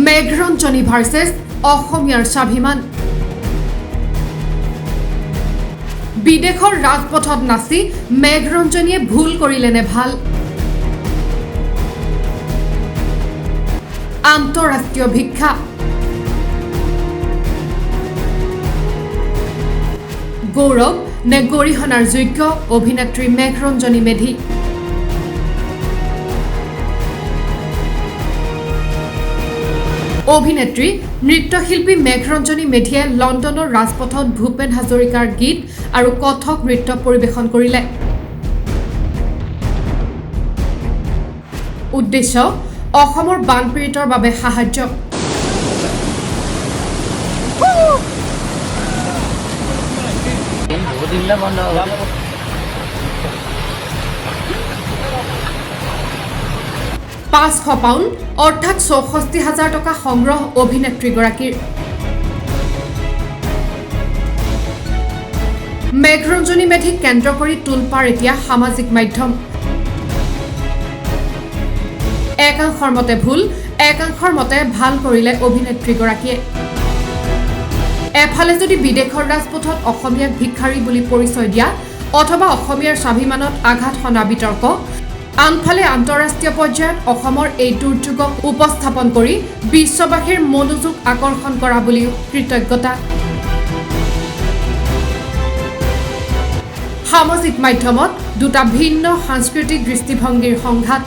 Megharanjani versus অসমীয়াৰ স্বাভিমান। বিদেশৰ ৰাজপথত নাচি মেঘৰঞ্জনীয়ে ভুল কৰিলে নে ভাল? আন্তঃৰাষ্ট্ৰীয় ভিক্ষা। গৌৰৱ নে গৰিহণাৰ যোগ্য অভিনেত্ৰী মেঘৰঞ্জনী মেধি। অভিনেত্ৰী নৃত্যশিল্পী মেঘৰঞ্জনী মেধিয়ে লণ্ডনৰ ৰাজপথত ভূপেন হাজৰিকাৰ গীত আৰু কথক নৃত্য পৰিৱেশন কৰিলে। উদ্দেশ্য অসমৰ বানপীড়িতৰ বাবে সাহায্য। $500 অৰ্থাৎ ৬৪,০০০ টকা সংগ্ৰহ অভিনেত্ৰীগৰাকীৰ। মেঘৰঞ্জনী মেধিক কেন্দ্ৰ কৰি তোলপাৰ এতিয়া সামাজিক মাধ্যম। একাংশৰ মতে ভুল, একাংশৰ মতে ভাল কৰিলে অভিনেত্ৰীগৰাকীয়ে। এফালে যদি বিদেশৰ ৰাজপথত অসমীয়াক ভিক্ষাৰী বুলি পৰিচয় দিয়া অথবা অসমীয়াৰ স্বাভিমানত আঘাত সনা বিতৰ্ক, আনফালে আন্তঃৰাষ্ট্ৰীয় পৰ্যায়ত অসমৰ এই দুৰ্যোগক উপস্থাপন কৰি বিশ্ববাসীৰ মনোযোগ আকৰ্ষণ কৰা বুলিও কৃতজ্ঞতা। সামাজিক মাধ্যমত দুটা ভিন্ন সাংস্কৃতিক দৃষ্টিভংগীৰ সংঘাত।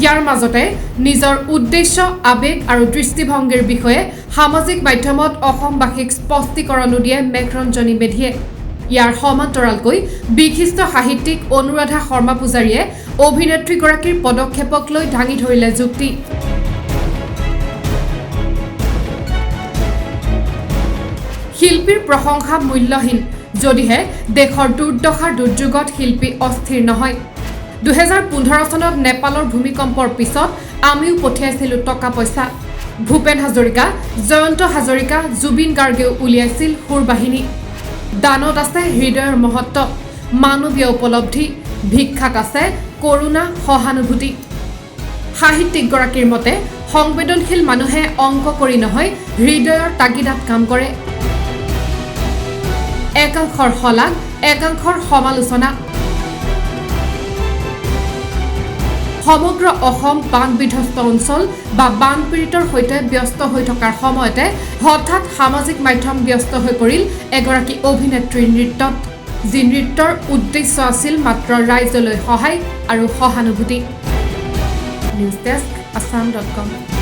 ইয়াৰ মাজতে নিজৰ উদ্দেশ্য, আৱেগ আৰু দৃষ্টিভংগীৰ বিষয়ে সামাজিক মাধ্যমত অসমবাসীক স্পষ্টীকৰণো দিয়ে মেঘৰঞ্জনী মেধিয়ে। ইয়াৰ সমান্তৰালকৈ বিশিষ্ট সাহিত্যিক অনুৰাধা শৰ্মা পূজাৰীয়ে অভিনেত্ৰীগৰাকীৰ পদক্ষেপক লৈ দাঙি ধৰিলে যুক্তি। শিল্পীৰ প্ৰশংসা মূল্যহীন যদিহে দেশৰ দুৰ্দশাৰ দুৰ্যোগত শিল্পী অস্থিৰ নহয়। ২০১৫ চনত নেপালৰ ভূমিকম্পৰ পিছত আমিও পঠিয়াইছিলোঁ টকা পইচা। ভূপেন হাজৰিকা, জয়ন্ত হাজৰিকা, জুবিন গাৰ্গেও উলিয়াইছিল সুৰবাহিনী। দানত আছে হৃদয়ৰ মহত্ব, মানৱীয় উপলব্ধি, ভিক্ষাত আছে কৰুণা, সহানুভূতি। সাহিত্যিকগৰাকীৰ মতে সংবেদনশীল মানুহে অংক কৰি নহয় হৃদয়ৰ তাগিদাত কাম কৰে। একাংশৰ শলাগ, একাংশৰ সমালোচনা। সমগ্ৰ অসম বানবিধ্বস্ত অঞ্চল বা বানপীড়িতৰ সৈতে ব্যস্ত হৈ থকাৰ সময়তে হঠাৎ সামাজিক মাধ্যম ব্যস্ত হৈ পৰিল এগৰাকী অভিনেত্ৰীৰ নৃত্যত, যি নৃত্যৰ উদ্দেশ্য আছিল মাত্ৰ ৰাইজলৈ সহায় আৰু সহানুভূতি। News desk, assam.com।